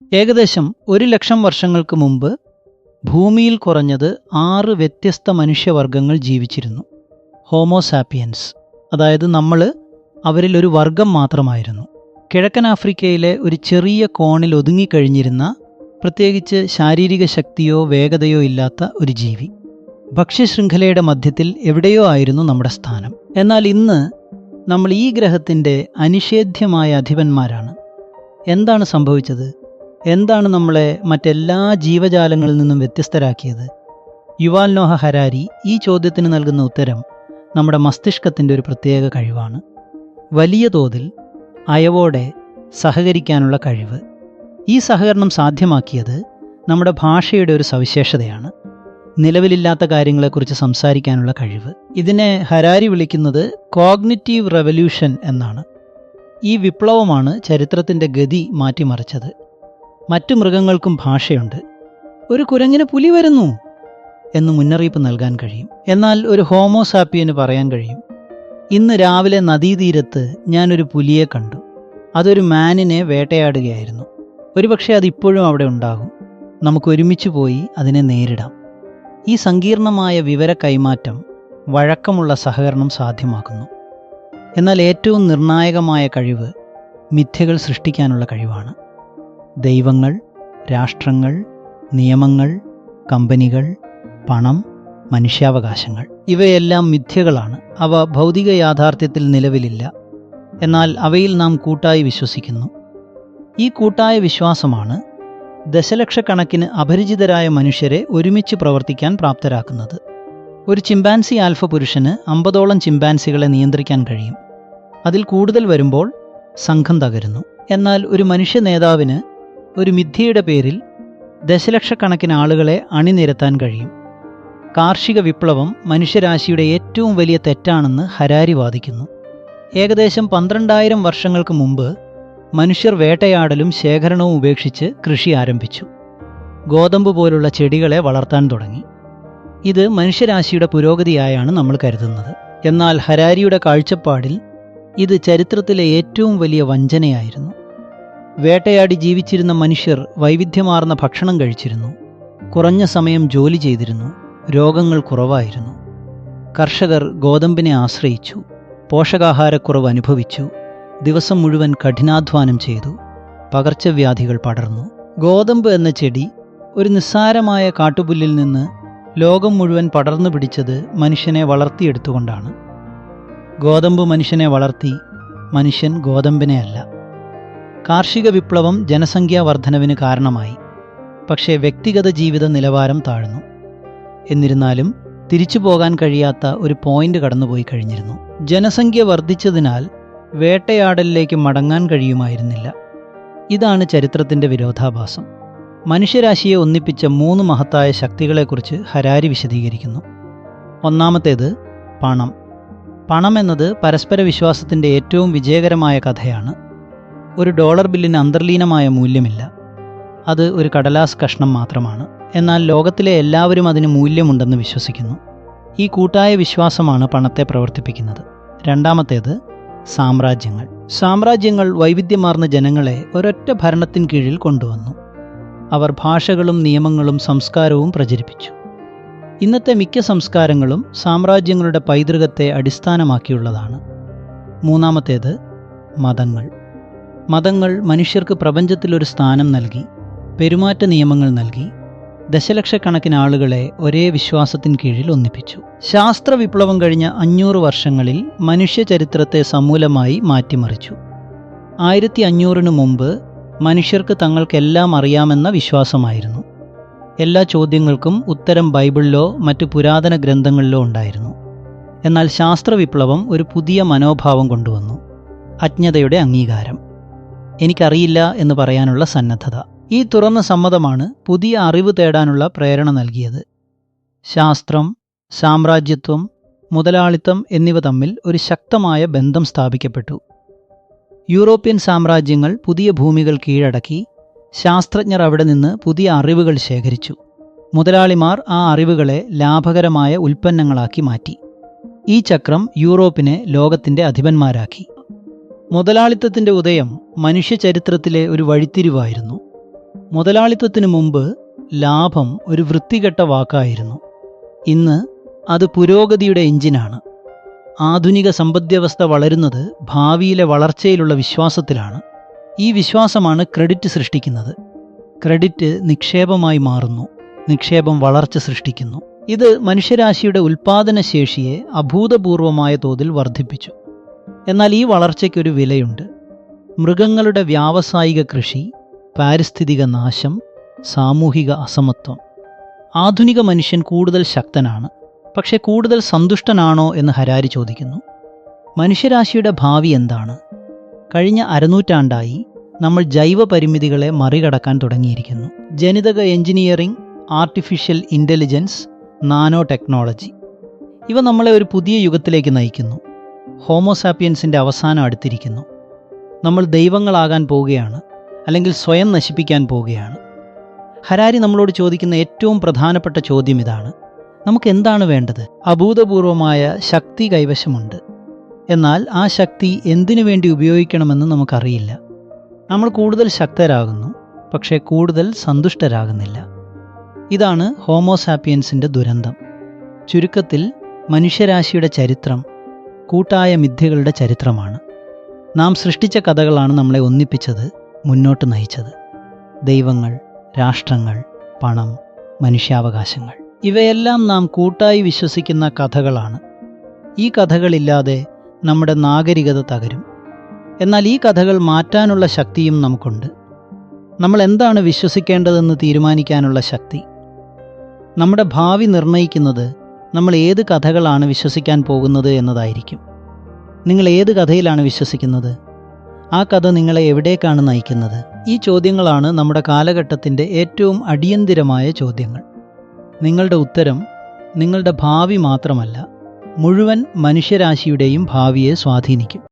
ഏകദേശം 1,00,000 വർഷങ്ങൾക്ക് മുമ്പ് ഭൂമിയിൽ കുറഞ്ഞത് 6 വ്യത്യസ്ത മനുഷ്യവർഗങ്ങൾ ജീവിച്ചിരുന്നു. ഹോമോസാപ്പിയൻസ്, അതായത് നമ്മൾ അവരിൽ ഒരു വർഗം മാത്രമായിരുന്നു. കിഴക്കൻ ആഫ്രിക്കയിലെ ഒരു ചെറിയ കോണിൽ ഒതുങ്ങിക്കഴിഞ്ഞിരുന്ന, പ്രത്യേകിച്ച് ശാരീരിക ശക്തിയോ വേഗതയോ ഇല്ലാത്ത ഒരു ജീവി. ഭക്ഷ്യശൃംഖലയുടെ മധ്യത്തിൽ എവിടെയോ ആയിരുന്നു നമ്മുടെ സ്ഥാനം. എന്നാൽ ഇന്ന് നമ്മൾ ഈ ഗ്രഹത്തിൻ്റെ അനിഷേധ്യമായ അധിപന്മാരാണ്. എന്താണ് സംഭവിച്ചത്? എന്താണ് നമ്മളെ മറ്റെല്ലാ ജീവജാലങ്ങളിൽ നിന്നും വ്യത്യസ്തരാക്കിയത്? യുവാൽ നോഹ ഹരാരി ഈ ചോദ്യത്തിന് നൽകുന്ന ഉത്തരം നമ്മുടെ മസ്തിഷ്കത്തിൻ്റെ ഒരു പ്രത്യേക കഴിവാണ്. വലിയ തോതിൽ അയവോടെ സഹകരിക്കാനുള്ള കഴിവ്. ഈ സഹകരണം സാധ്യമാക്കിയത് നമ്മുടെ ഭാഷയുടെ ഒരു സവിശേഷതയാണ്. നിലവിലില്ലാത്ത കാര്യങ്ങളെക്കുറിച്ച് സംസാരിക്കാനുള്ള കഴിവ്. ഇതിനെ ഹരാരി വിളിക്കുന്നത് കോഗ്നിറ്റീവ് റെവല്യൂഷൻ എന്നാണ്. ഈ വിപ്ലവമാണ് ചരിത്രത്തിൻ്റെ ഗതി മാറ്റിമറിച്ചത്. മറ്റു മൃഗങ്ങൾക്കും ഭാഷയുണ്ട്. ഒരു കുരങ്ങിന് പുലി വരുന്നു എന്ന് മുന്നറിയിപ്പ് നൽകാൻ കഴിയും. എന്നാൽ ഒരു ഹോമോസാപ്പിയന് പറയാൻ കഴിയും, ഇന്ന് രാവിലെ നദീതീരത്ത് ഞാനൊരു പുലിയെ കണ്ടു. അതൊരു മാനിനെ വേട്ടയാടുകയായിരുന്നു. ഒരുപക്ഷെ അതിപ്പോഴും അവിടെ ഉണ്ടാകും. നമുക്ക് ഒരുമിച്ച് പോയി അതിനെ നേരിടാം. ഈ സങ്കീർണമായ വിവര കൈമാറ്റം വഴക്കമുള്ള സഹകരണം സാധ്യമാക്കുന്നു. എന്നാൽ ഏറ്റവും നിർണായകമായ കഴിവ് മിഥ്യകൾ സൃഷ്ടിക്കാനുള്ള കഴിവാണ്. ദൈവങ്ങൾ, രാഷ്ട്രങ്ങൾ, നിയമങ്ങൾ, കമ്പനികൾ, പണം, മനുഷ്യാവകാശങ്ങൾ, ഇവയെല്ലാം മിഥ്യകളാണ്. അവ ഭൗതിക യാഥാർത്ഥ്യത്തിൽ നിലവിലില്ല. എന്നാൽ അവയിൽ നാം കൂട്ടായി വിശ്വസിക്കുന്നു. ഈ കൂട്ടായ വിശ്വാസമാണ് ദശലക്ഷക്കണക്കിന് അപരിചിതരായ മനുഷ്യരെ ഒരുമിച്ച് പ്രവർത്തിക്കാൻ പ്രാപ്തരാക്കുന്നത്. ഒരു ചിമ്പാൻസി ആൽഫ പുരുഷന് 50ഓളം ചിമ്പാൻസികളെ നിയന്ത്രിക്കാൻ കഴിയും. അതിൽ കൂടുതൽ വരുമ്പോൾ സംഘം തകരുന്നു. എന്നാൽ ഒരു മനുഷ്യ നേതാവിന് ഒരു മിഥ്യയുടെ പേരിൽ ദശലക്ഷക്കണക്കിന് ആളുകളെ അണിനിരത്താൻ കഴിയും. കാർഷിക വിപ്ലവം മനുഷ്യരാശിയുടെ ഏറ്റവും വലിയ തെറ്റാണെന്ന് ഹരാരി വാദിക്കുന്നു. ഏകദേശം 12,000 വർഷങ്ങൾക്ക് മുമ്പ് മനുഷ്യർ വേട്ടയാടലും ശേഖരണവും ഉപേക്ഷിച്ച് കൃഷി ആരംഭിച്ചു. ഗോതമ്പ് പോലുള്ള ചെടികളെ വളർത്താൻ തുടങ്ങി. ഇത് മനുഷ്യരാശിയുടെ പുരോഗതിയായാണ് നമ്മൾ കരുതുന്നത്. എന്നാൽ ഹരാരിയുടെ കാഴ്ചപ്പാടിൽ ഇത് ചരിത്രത്തിലെ ഏറ്റവും വലിയ വഞ്ചനയായിരുന്നു. വേട്ടയാടി ജീവിച്ചിരുന്ന മനുഷ്യർ വൈവിധ്യമാർന്ന ഭക്ഷണം കഴിച്ചിരുന്നു. കുറഞ്ഞ സമയം ജോലി ചെയ്തിരുന്നു. രോഗങ്ങൾ കുറവായിരുന്നു. കർഷകർ ഗോതമ്പിനെ ആശ്രയിച്ചു. പോഷകാഹാരക്കുറവ് അനുഭവിച്ചു. ദിവസം മുഴുവൻ കഠിനാധ്വാനം ചെയ്തു. പകർച്ചവ്യാധികൾ പടർന്നു. ഗോതമ്പ് എന്ന ചെടി ഒരു നിസ്സാരമായ കാട്ടുപുല്ലിൽ നിന്ന് ലോകം മുഴുവൻ പടർന്നു പിടിച്ചത് മനുഷ്യനെ വളർത്തിയെടുത്തുകൊണ്ടാണ്. ഗോതമ്പ് മനുഷ്യനെ വളർത്തി, മനുഷ്യൻ ഗോതമ്പിനെ അല്ല. കാർഷിക വിപ്ലവം ജനസംഖ്യാ വർധനവിന് കാരണമായി. പക്ഷേ വ്യക്തിഗത ജീവിത നിലവാരം താഴ്ന്നു. എന്നിരുന്നാലും തിരിച്ചു പോകാൻ കഴിയാത്ത ഒരു പോയിന്റ് കടന്നുപോയി കഴിഞ്ഞിരുന്നു. ജനസംഖ്യ വർദ്ധിച്ചതിനാൽ വേട്ടയാടലിലേക്ക് മടങ്ങാൻ കഴിയുമായിരുന്നില്ല. ഇതാണ് ചരിത്രത്തിൻ്റെ വിരോധാഭാസം. മനുഷ്യരാശിയെ ഒന്നിപ്പിച്ച 3 മഹത്തായ ശക്തികളെക്കുറിച്ച് ഹരാരി വിശദീകരിക്കുന്നു. ഒന്നാമത്തേത് പണം. പണം എന്നത് പരസ്പര വിശ്വാസത്തിൻ്റെ ഏറ്റവും വിജയകരമായ കഥയാണ്. ഒരു ഡോളർ ബില്ലിന് അന്തർലീനമായ മൂല്യമില്ല. അത് ഒരു കടലാസ് കഷ്ണം മാത്രമാണ്. എന്നാൽ ലോകത്തിലെ എല്ലാവരും അതിന് മൂല്യമുണ്ടെന്ന് വിശ്വസിക്കുന്നു. ഈ കൂട്ടായ വിശ്വാസമാണ് പണത്തെ പ്രവർത്തിപ്പിക്കുന്നത്. രണ്ടാമത്തേത് സാമ്രാജ്യങ്ങൾ. സാമ്രാജ്യങ്ങൾ വൈവിധ്യമാർന്ന ജനങ്ങളെ ഒരൊറ്റ ഭരണത്തിൻ കീഴിൽ കൊണ്ടുവന്നു. അവർ ഭാഷകളും നിയമങ്ങളും സംസ്കാരവും പ്രചരിപ്പിച്ചു. ഇന്നത്തെ മിക്ക സംസ്കാരങ്ങളും സാമ്രാജ്യങ്ങളുടെ പൈതൃകത്തെ അടിസ്ഥാനമാക്കിയുള്ളതാണ്. മൂന്നാമത്തേത് മതങ്ങൾ. മതങ്ങൾ മനുഷ്യർക്ക് പ്രപഞ്ചത്തിലൊരു സ്ഥാനം നൽകി, പെരുമാറ്റ നിയമങ്ങൾ നൽകി, ദശലക്ഷക്കണക്കിന് ആളുകളെ ഒരേ വിശ്വാസത്തിന് കീഴിൽ ഒന്നിപ്പിച്ചു. ശാസ്ത്ര വിപ്ലവം കഴിഞ്ഞ 500 വർഷങ്ങളിൽ മനുഷ്യ ചരിത്രത്തെ സമൂലമായി മാറ്റിമറിച്ചു. 1500 മുമ്പ് മനുഷ്യർക്ക് തങ്ങൾക്കെല്ലാം അറിയാമെന്ന വിശ്വാസമായിരുന്നു. എല്ലാ ചോദ്യങ്ങൾക്കും ഉത്തരം ബൈബിളിലോ മറ്റു പുരാതന ഗ്രന്ഥങ്ങളിലോ ഉണ്ടായിരുന്നു. എന്നാൽ ശാസ്ത്ര വിപ്ലവം ഒരു പുതിയ മനോഭാവം കൊണ്ടുവന്നു. അജ്ഞതയുടെ അംഗീകാരം, എനിക്കറിയില്ല എന്ന് പറയാനുള്ള സന്നദ്ധത. ഈ തുറന്ന സമ്മതമാണ് പുതിയ അറിവ് തേടാനുള്ള പ്രേരണ നൽകിയത്. ശാസ്ത്രം, സാമ്രാജ്യത്വം, മുതലാളിത്തം എന്നിവ തമ്മിൽ ഒരു ശക്തമായ ബന്ധം സ്ഥാപിക്കപ്പെട്ടു. യൂറോപ്യൻ സാമ്രാജ്യങ്ങൾ പുതിയ ഭൂമികൾ കീഴടക്കി. ശാസ്ത്രജ്ഞർ അവിടെ നിന്ന് പുതിയ അറിവുകൾ ശേഖരിച്ചു. മുതലാളിമാർ ആ അറിവുകളെ ലാഭകരമായ ഉൽപ്പന്നങ്ങളാക്കി മാറ്റി. ഈ ചക്രം യൂറോപ്പിനെ ലോകത്തിൻ്റെ അധിപന്മാരാക്കി. മുതലാളിത്തത്തിൻ്റെ ഉദയം മനുഷ്യചരിത്രത്തിലെ ഒരു വഴിത്തിരിവായിരുന്നു. മുതലാളിത്തത്തിനു മുമ്പ് ലാഭം ഒരു വൃത്തികെട്ട വാക്കായിരുന്നു. ഇന്ന് അത് പുരോഗതിയുടെ എഞ്ചിനാണ്. ആധുനിക സമ്പദ്വ്യവസ്ഥ വളരുന്നത് ഭാവിയിലെ വളർച്ചയിലുള്ള വിശ്വാസത്തിലാണ്. ഈ വിശ്വാസമാണ് ക്രെഡിറ്റ് സൃഷ്ടിക്കുന്നത്. ക്രെഡിറ്റ് നിക്ഷേപമായി മാറുന്നു. നിക്ഷേപം വളർച്ച സൃഷ്ടിക്കുന്നു. ഇത് മനുഷ്യരാശിയുടെ ഉൽപ്പാദനശേഷിയെ അഭൂതപൂർവമായ തോതിൽ വർദ്ധിപ്പിച്ചു. എന്നാൽ ഈ വളർച്ചയ്ക്കൊരു വിലയുണ്ട്. മൃഗങ്ങളുടെ വ്യാവസായിക കൃഷി, പാരിസ്ഥിതിക നാശം, സാമൂഹിക അസമത്വം. ആധുനിക മനുഷ്യൻ കൂടുതൽ ശക്തനാണ്, പക്ഷെ കൂടുതൽ സന്തുഷ്ടനാണോ എന്ന് ഹരാരി ചോദിക്കുന്നു. മനുഷ്യരാശിയുടെ ഭാവി എന്താണ്? കഴിഞ്ഞ അരനൂറ്റാണ്ടായി നമ്മൾ ജൈവ പരിമിതികളെ മറികടക്കാൻ തുടങ്ങിയിരിക്കുന്നു. ജനിതക engineering, artificial intelligence, nano technology ഇവ നമ്മളെ ഒരു പുതിയ യുഗത്തിലേക്ക് നയിക്കുന്നു. ഹോമോസാപ്പിയൻസിൻ്റെ അവസാനം അടുത്തിരിക്കുന്നു. നമ്മൾ ദൈവങ്ങളാകാൻ പോവുകയാണ്, അല്ലെങ്കിൽ സ്വയം നശിപ്പിക്കാൻ പോവുകയാണ്. ഹരാരി നമ്മളോട് ചോദിക്കുന്ന ഏറ്റവും പ്രധാനപ്പെട്ട ചോദ്യം ഇതാണ്: നമുക്ക് എന്താണ് വേണ്ടത്? അഭൂതപൂർവമായ ശക്തി കൈവശമുണ്ട്. എന്നാൽ ആ ശക്തി എന്തിനു വേണ്ടി ഉപയോഗിക്കണമെന്ന് നമുക്കറിയില്ല. നമ്മൾ കൂടുതൽ ശക്തരാകുന്നു, പക്ഷേ കൂടുതൽ സന്തുഷ്ടരാകുന്നില്ല. ഇതാണ് ഹോമോസാപ്പിയൻസിൻ്റെ ദുരന്തം. ചുരുക്കത്തിൽ മനുഷ്യരാശിയുടെ ചരിത്രം കൂട്ടായ മിഥ്യകളുടെ ചരിത്രമാണ്. നാം സൃഷ്ടിച്ച കഥകളാണ് നമ്മളെ ഒന്നിപ്പിച്ചത്, മുന്നോട്ട് നയിച്ചത്. ദൈവങ്ങൾ, രാഷ്ട്രങ്ങൾ, പണം, മനുഷ്യാവകാശങ്ങൾ ഇവയെല്ലാം നാം കൂട്ടായി വിശ്വസിക്കുന്ന കഥകളാണ്. ഈ കഥകളില്ലാതെ നമ്മുടെ നാഗരികത തകരും. എന്നാൽ ഈ കഥകൾ മാറ്റാനുള്ള ശക്തിയും നമുക്കുണ്ട്. നമ്മൾ എന്താണ് വിശ്വസിക്കേണ്ടതെന്ന് തീരുമാനിക്കാനുള്ള ശക്തി. നമ്മുടെ ഭാവി നിർണ്ണയിക്കുന്നത് നമ്മൾ ഏത് കഥകളാണ് വിശ്വസിക്കാൻ പോകുന്നത് എന്നതായിരിക്കും. നിങ്ങൾ ഏത് കഥയിലാണ് വിശ്വസിക്കുന്നത്? ആ കഥ നിങ്ങളെ എവിടേക്കാണ് നയിക്കുന്നത്? ഈ ചോദ്യങ്ങളാണ് നമ്മുടെ കാലഘട്ടത്തിൻ്റെ ഏറ്റവും അടിയന്തിരമായ ചോദ്യങ്ങൾ. നിങ്ങളുടെ ഉത്തരം നിങ്ങളുടെ ഭാവി മാത്രമല്ല, മുഴുവൻ മനുഷ്യരാശിയുടെയും ഭാവിയെ സ്വാധീനിക്കും.